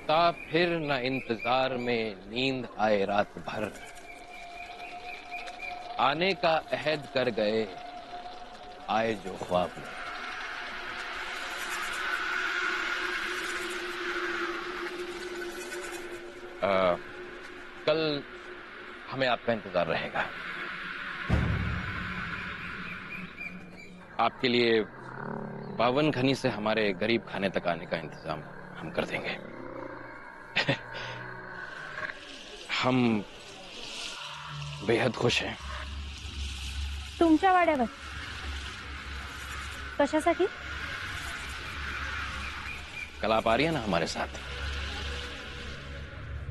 सोता फिर न इंतजार में नींद आए रात भर, आने का अहद कर गए आए जो ख्वाब में। कल हमें आपका इंतजार रहेगा। आपके लिए 52 खनी से हमारे गरीब खाने तक आने का इंतजाम हम कर देंगे। हम बेहद खुश हैं। तुमच्या वाड्यावर कशासाठी? कल आप आ रही है ना हमारे साथ?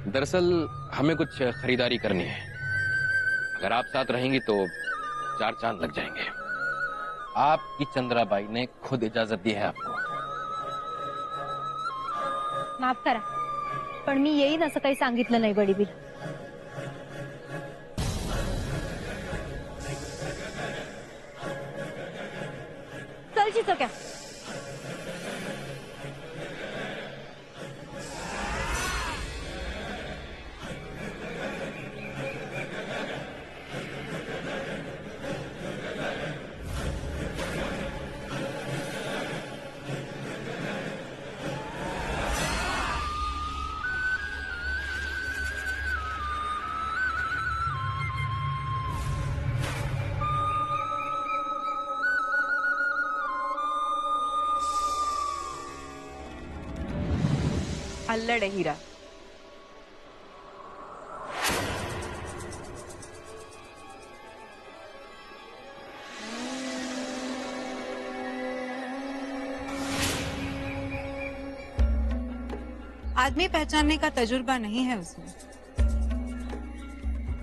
दरअसल हमें कुछ खरीदारी करनी है। अगर आप साथ रहेंगी तो 4 चांद लग जाएंगे। आपकी चंद्राबाई ने खुद इजाजत दी है आपको। माफ करा, पण मी येईन असं काही सांगितलं नाही वडील। चल चिचक्या। अल्लड है हीरा। आदमी पहचानने का तजुर्बा नहीं है उसमें।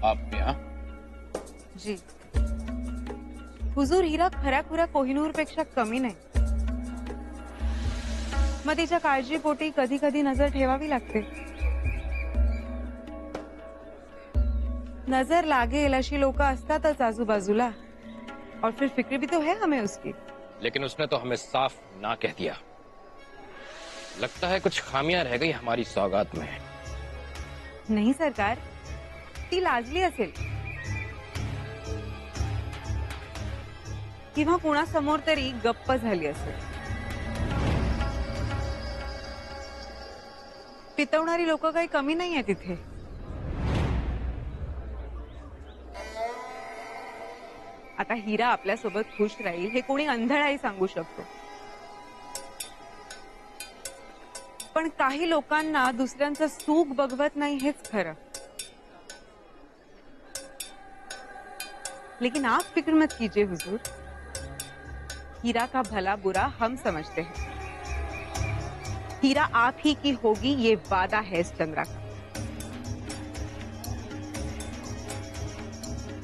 आप यहाँ? जी हुजूर, हीरा खऱ्याखुऱ्या कोहिनूर पेक्षा कमी नाही। मग तिच्या काळजीपोटी कधी कधी नजर ठेवावी लागते। नजर लागेल अशी लोक असतातच आजूबाजूला, और फिर फिक्र भी तो है हमें उसकी। लेकिन उसने तो हमें साफ ना कह दिया। लगता है कुछ खामियां रह गई हमारी सौगात में। नहीं सरकार, ती लाजली असेल किंवा कुणासमोर तरी गप्प झाली असेल। पितवणारी लोक काही कमी नाहीये तिथे। आता हीरा आपल्यासोबत खुश राहील हे कोणी अंधळाही सांगू शकतो, पण काही लोकांना दुसऱ्यांचं सुख बघवत नाही हेच खरं। लेकिन आप फिक्र मत कीजिए हुजूर, हीरा का भला बुरा हम समझते हैं। हीरा आप ही की होगी, ये वादा है इस चंद्रा का।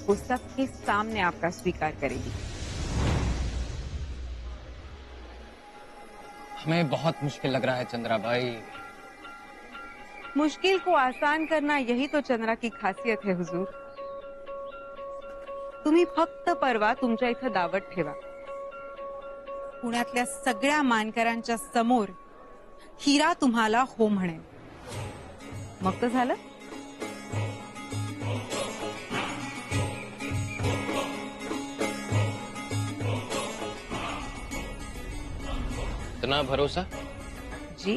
वो सबके सामने आपका स्वीकार करेगी। हमें बहुत मुश्किल लग रहा है चंद्राबाई। मुश्किल को आसान करना यही तो चंद्रा की खासियत है हुजूर। तुम्ही फक्त परवा तुमच्या इथं दावत ठेवा। पुण्यातल्या सगळ्या मानकरांच्या समोर हीरा तुम्हाला हो म्हणेल, मग तर झालं। इतना भरोसा? जी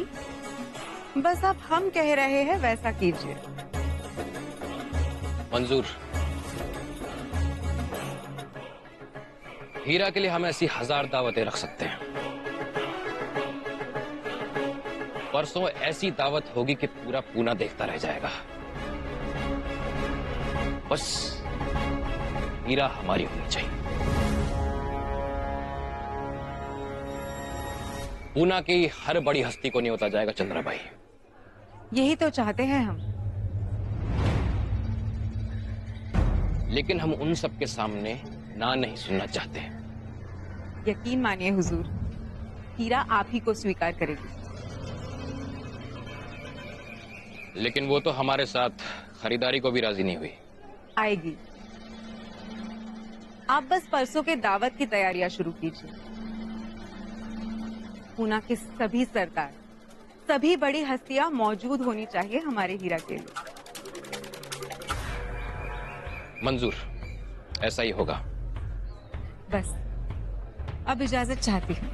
बस आप हम कह रहे हैं वैसा कीजिए। मंजूर। हीरा के लिए हम ऐसी 1000 दावतें रख सकते हैं। परसों ऐसी दावत होगी कि पूरा पूना देखता रह जाएगा। बस हीरा हमारी होनी चाहिए। पूना की हर बड़ी हस्ती को न्योता जाएगा चंद्राबाई। यही तो चाहते हैं हम। लेकिन हम उन सब के सामने ना नहीं सुनना चाहते। यकीन मानिए हुजूर, हीरा आप ही को स्वीकार करेगी। लेकिन वो तो हमारे साथ खरीदारी को भी राजी नहीं हुई। आएगी। आप बस परसों के दावत की तैयारियां शुरू कीजिए। पूना के सभी सरदार, सभी बड़ी हस्तियां मौजूद होनी चाहिए हमारे हीरा के लिए। मंजूर, ऐसा ही होगा। बस अब इजाजत चाहती हूँ।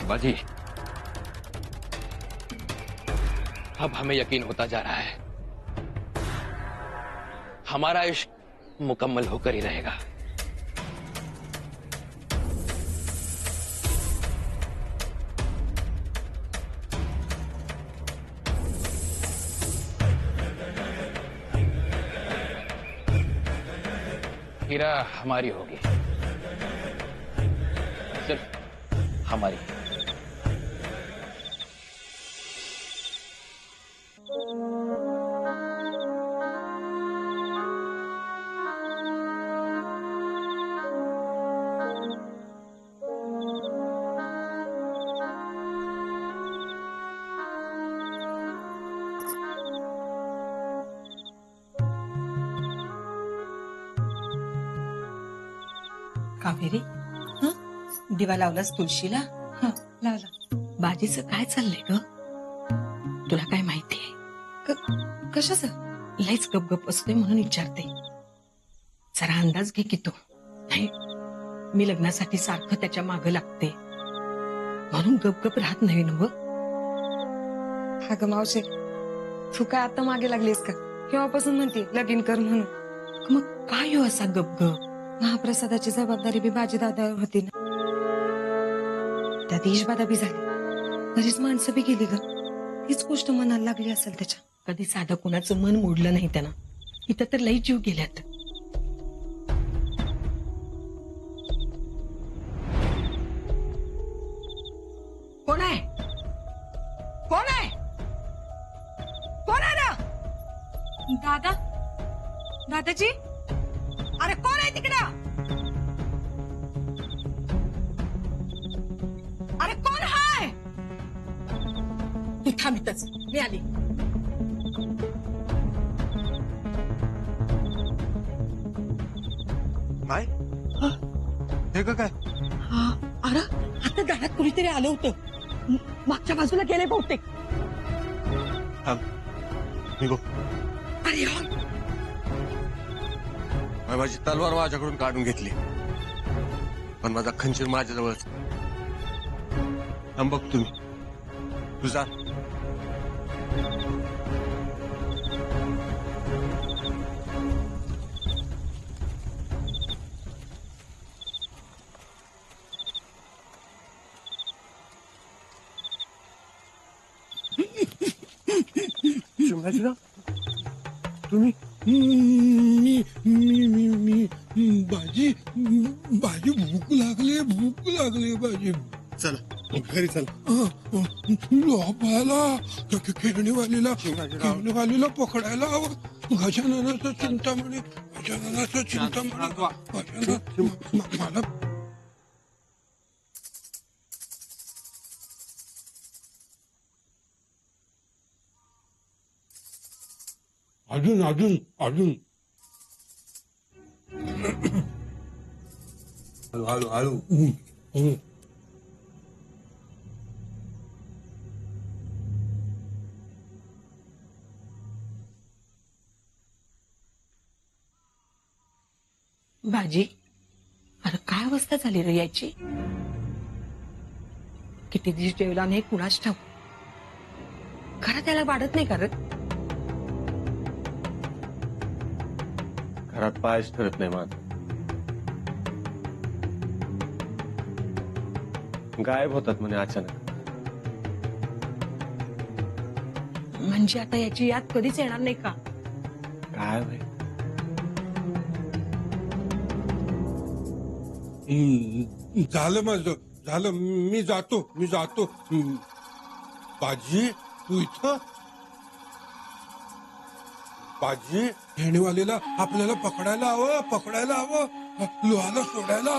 बाजी, अब हमें यकीन होता जा रहा है हमारा इश्क मुकम्मल होकर ही रहेगा। हीरा हमारी होगी, सिर्फ हमारी। कावेरी, दिवा लावलास तुळशीला? लावला. बाजीचं काय चाललंय ग? तुला काय माहितीये? कशाच? लयच गपगप असतोय म्हणून विचारते. जरा अंदाज घे की तू. नाही, मी लग्नासाठी सारखं त्याच्या मागं लागते म्हणून गपगप राहत नाही ना. अगं मावशे, तू काय आता मागे लागलीस का? केव्हापासून म्हणते लगीन कर म्हणून? मग काय हो असा गपगप? महाप्रसादाची जबाबदारी बी बाजी दादावर होती ना. त्यात ईशबाधा बी झाली, बरीच माणसं बी गेली ग. हीच गोष्ट मनाला लागली असेल त्याच्या. कधी साधं कुणाचं मन मोडलं नाही त्यानं. इथं तर लई जीव गेल्यात. कोण आहे? कोण आहे? कोण आहे ना? दादा, दादाजी, अरे कोण आहे तिकडं? अरे कोण हाय? तू थांबितच, मी आली. काय हे का काय? अरे आता घरात कुणीतरी आलं होतं. मागच्या बाजूला गेले बहुतेक. निघो. अरे हो. माझी तलवार माझ्याकडून काढून घेतली, पण माझा खंजीर माझ्याजवळच. बघ तुम्ही तुझा. तुम्ही बाजी भूक लागली बाजी. चला घरी चला. लोपायला खेळणीवालीला पकडायला हवं. गजाननाचं चिंतामणी मला अजून अजून अजून हळू हळू. बाजी, अरे काय अवस्था झाली रे याची? किती दिवस जेवला नाही कुणाच ठाऊ. खरं त्याला वाढत नाही करत. घरात पायच ठरत नाही माझ. गायब होतात म्हणे अचानक. म्हणजे आता याची याद कधीच येणार नाही का? काय भाई झालं माझं, झालं. मी जातो. बाजी तू इथं? बाजी, खेळणीवालीला आपल्याला पकडायला हवं. लोहाला सोडायला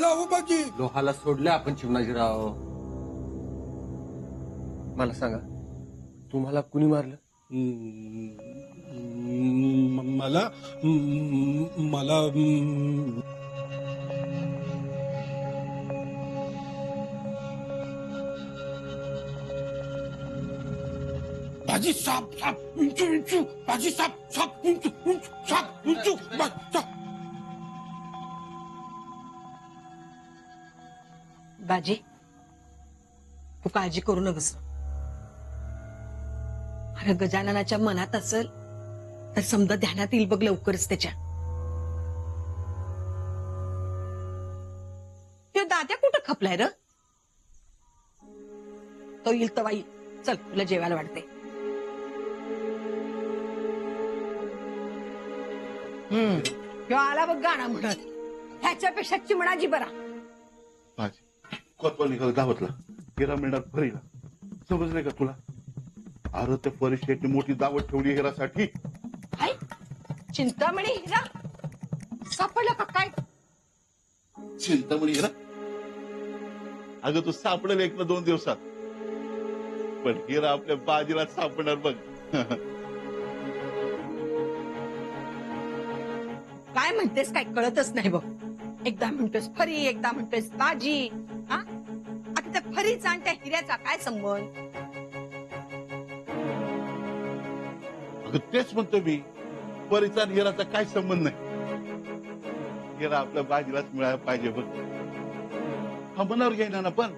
हवं बाजी. लोहाला सोडले आपण शिवनाजीराव. मला सांगा, तुम्हाला कुणी मारलं? मला मला भाजी साप साप इंचू इंचू भाजी साप साप इंचू इंचू साप इंचू साप. बाजी तू काळजी करू नकोस. अरे गजाननाच्या मनात असेल तर समजा ध्यानात येईल बघ लवकरच त्याच्या. तो दाद्या कुठं खपलाय र? तो येईल तवा येईल. चल तुला जेवायला वाटते. ह्यो आला बघ गाणं म्हणत. ह्याच्यापेक्षा चिमणाजी बरा. भाजी कोतवाल निघाला दावतला हिरा मिळणार फरीला. समजले का तुला? अरे त्या परीक्षेची मोठी दावत ठेवली हिरासाठी. काय चिंतामणी हिरा सापडला का काय? चिंतामणी हिरा अगं तू सापडेल 1 ना 2 दिवसात. पण हिरा आपल्या बाजीला सापडणार बघ. काय म्हणतेस काय कळतच नाही बघ. एकदा म्हणतोस फरी एकदा म्हणतोस बाजी. हा आता त्या फरीचा आणि त्या हिऱ्याचा काय संबंध? अगं तेच म्हणतो मी. परीचा आणि हिराचा काय संबंध नाही. हिरा आपल्या बाजीलाच मिळायला पाहिजे बघ. हा मनावर घ्यायना ना पण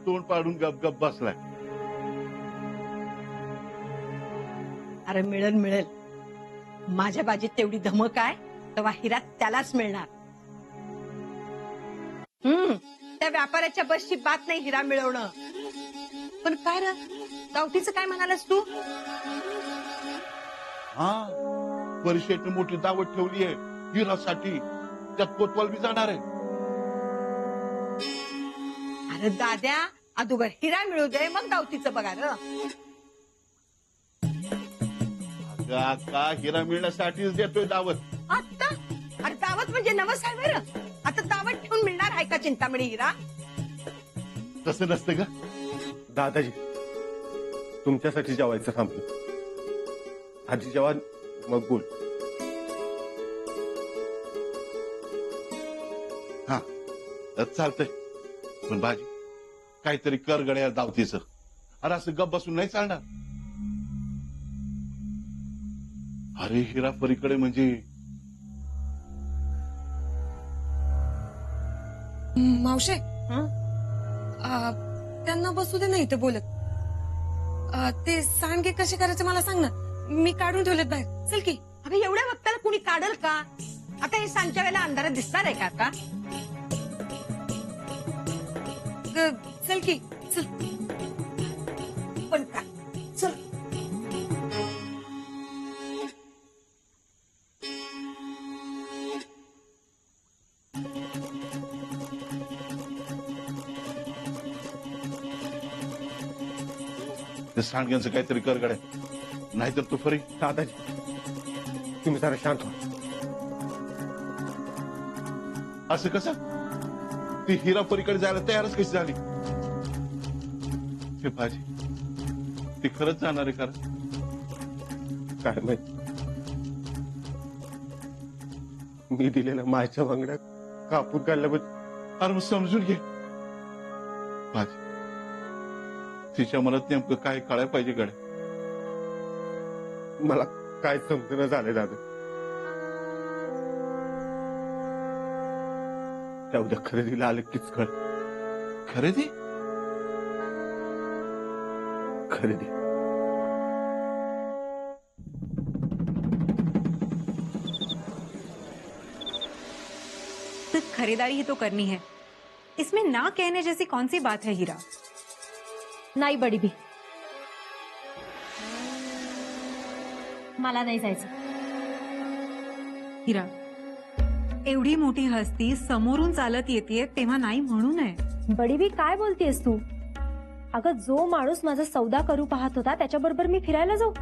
तोंड पाडून गप गप बसलाय. अरे मिळेल मिळेल. माझ्या बाजीत तेवढी धमक आहे तेव्हा हिरा त्यालाच मिळणार. त्या व्यापाऱ्याच्या बसची बात नाही हिरा मिळवणं. पण काय र गावठीचं काय म्हणालास तू? हा परीक्षेची मोठी दावत ठेवली आहे हिरासाठी. त्यात कोतवाल बी जाणार आहे. अरे दाद्या अदुगर हिरा मिळू दे मग गावठीचं बघा र. का हिरा मिळण्यासाठीच देतोय दावत. आता अरे दावत म्हणजे नवस आहे बरं. आता दावत ठेवून मिळणार आहे का चिंतामणी हिरा? तसं नसतं का दादाजी तुमच्यासाठी जेवायचं थांबलो. आजी जेव्हा मग बोल. हा चालतंय. पण भाजी काहीतरी कर गड्या दावतीचं. अरे असं गप बसून नाही चालणार. अरे हिरा परीकडे म्हणजे मावशे त्यांना बसू दे नाही ते बोलत. ते सांडगे कसे करायचे मला सांग ना. मी काढून ठेवलेत बाहेर. चल की. अगं एवढ्या वक्ताला कुणी काढल का? आता हे सांजच्या वेळेला अंधारात दिसणार आहे का आता? चल की चल. पण काय चल. ते सांडग्यांचं काहीतरी कर गड्या. नाहीतर तू फरी. दादाजी तुम्ही जरा शांत व्हा. असं कसं? ती हिरा परीकडे जायला तयारच कशी झाली? हे भाजी ती खरंच जाणार आहे खरं? काय माहित. मी दिलेल्या मायच्या बांगड्या कापून काढल्याबद्दल. अरे मग समजून घे भाजी. तिच्या मनात नेमकं काय कळायला पाहिजे गड्या. मला काय समजणं झालंय दादा. त्या उद्या खरेदीला आलं कीच कळ. खरेदी? खरेदी तो खरीदारी ही तो करनी है. इसमें ना कहने जैसी कौन सी बात है हीरा? नाही बडी भी मला नाही जायचं. हीरा एवढी मोठी हस्ती समोरून चालत येते तेव्हा नाही म्हणू नये. बडी भी काय बोलतेस तू? अगं जो माणूस माझा सौदा करू पाहत होता त्याच्याबरोबर मी फिरायला जाऊ?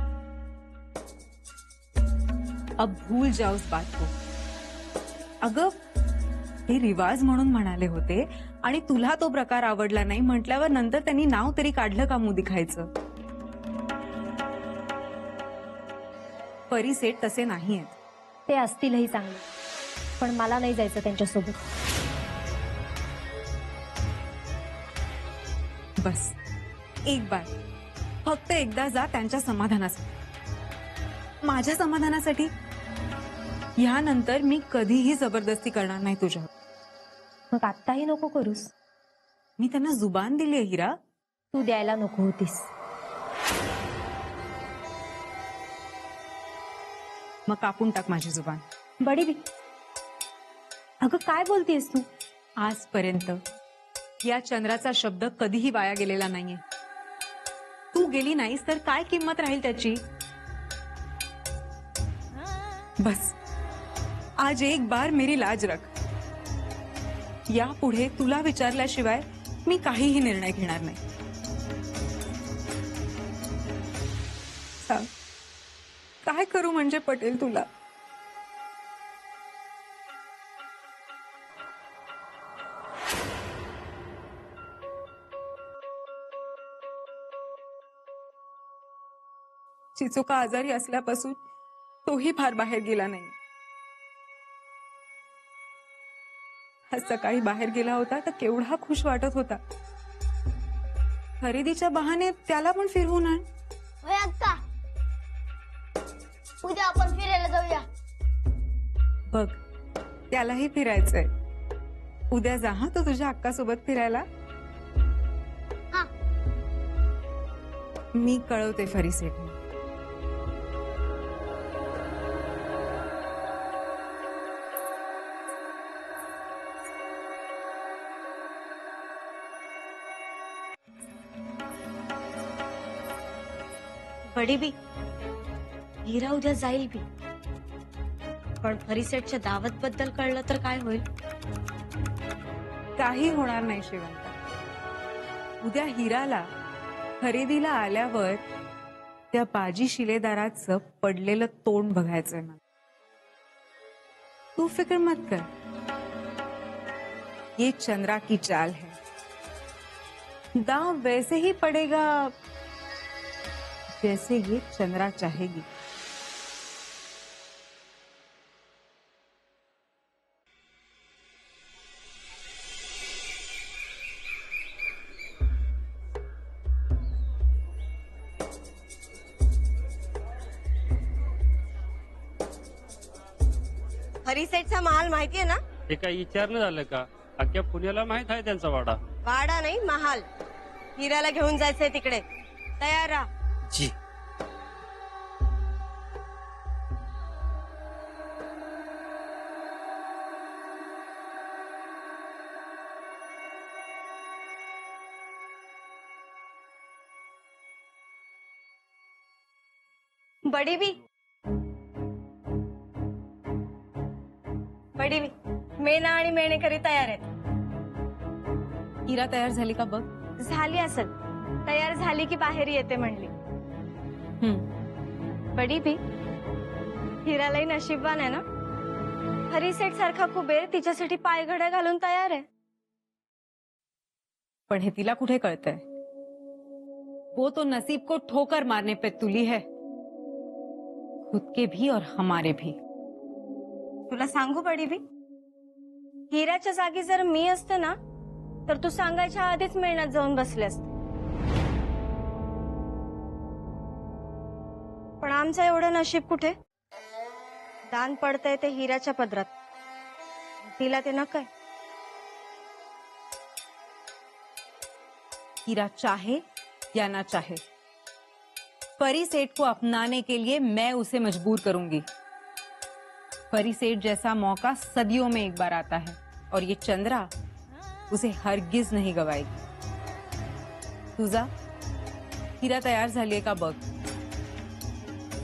अब भूल जाओ उस बात को. अगं हे रिवाज म्हणून म्हणाले होते आणि तुला तो प्रकार आवडला नाही म्हटल्यावर नंतर त्यांनी नाव तरी काढलं का मुदी खायचं? परिसेठ तसे नाही आहेत. ते असतीलही चांगले, पण मला नाही जायचं त्यांच्यासोबत. बस एक बार, फक्त एकदा जा त्यांच्या समाधानासाठी. माझ्या समाधानासाठी यानंतर मी कधीही जबरदस्ती करणार नाही तुझ्यावर. मग आत्ताही नको करूस. मी त्यांना जुबान दिली आहे हिरा. तू द्यायला नको होतीस. मग कापून टाक माझी जुबान. बडी अगं काय बोलतीयस तू? आजपर्यंत या चंद्राचा शब्द कधीही वाया गेलेला नाहीये. तू गेली नाहीस तर काय किंमत राहील त्याची? बस आज एक बार मेरी लाज रख. यापुढे तुला विचारल्याशिवाय मी काहीही निर्णय घेणार नाही. सांग, काय करू म्हणजे पटेल तुला? चिचुका आजारी असल्यापासून तोही फार बाहेर गेला नाही. आज सकाळी बाहेर गेला होता तर केवढा खुश वाटत होता. खरेदीच्या बहाने त्याला पण फिरवून आण. होय अक्का, उद्या आपण फिरायला जाऊया. बघ, त्यालाही फिरायचंय. उद्या जा हा तू तुझ्या अक्का सोबत फिरायला. हा. मी कळवते फरीसेठ. बडी बी, हिरा उद्या जाईल बी, पण फरीसेठच्या दावत बद्दल कळलं तर काय होईल? काही होणार नाही श्रीवंता. उद्या हिराला खरेदीला आल्यावर त्या बाजी शिलेदाराचं पडलेलं तोंड बघायचंय मला. तू फिक्र मत कर. ये चंद्रा की चाल है. दांव वैसे ही पड़ेगा जैसे ये चंद्रा चाहेगी. हरिसेठचा महाल माहितीये ना? हे काही विचारणं झालं का? अख्ख्या पुण्याला माहित आहे त्यांचा वाडा. वाडा नाही, महाल. हिराला घेऊन जायचंय तिकडे. तयार राहा. जी. बडी बी, मेना आणि मेणेकरी तयार आहेत. हिरा तयार झाली का बघ. झाली असेल. तयार झाली की बाहेर येते म्हणली. बडी बी, हिरालाही नशीबवान आहे ना. हरिसेठ सारखा कुबेर तिच्यासाठी पायघड्या घालून तयार आहे. पण हे तिला कुठे कळतंय? वो तो नसीब को ठोकर मारने पे तुली है, खुद के भी और हमारे भी. तुला सांगू बडी बी, हिराच्या जागी जर मी असते ना तर तू सांगायच्या आधीच मेळण्यात जाऊन बसले असते. पण आमचं एवढं नशीब कुठे. दान पडतंय ते हिराच्या पदरात. तिला ते नकय. हीरा चाहे या ना चाहे, परिसेठ को अपनाने के लिए मैं उसे मजबूर करूंगी. परिसेठ जैसा मौका सदियों में एक बार आता है और ये चंद्रा उसे हरगिज नहीं गवाएगी. तुझा हिरा तयार झालीये का बघ.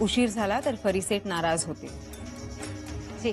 उशीर झाला तर फरीसेठ नाराज होते. जी.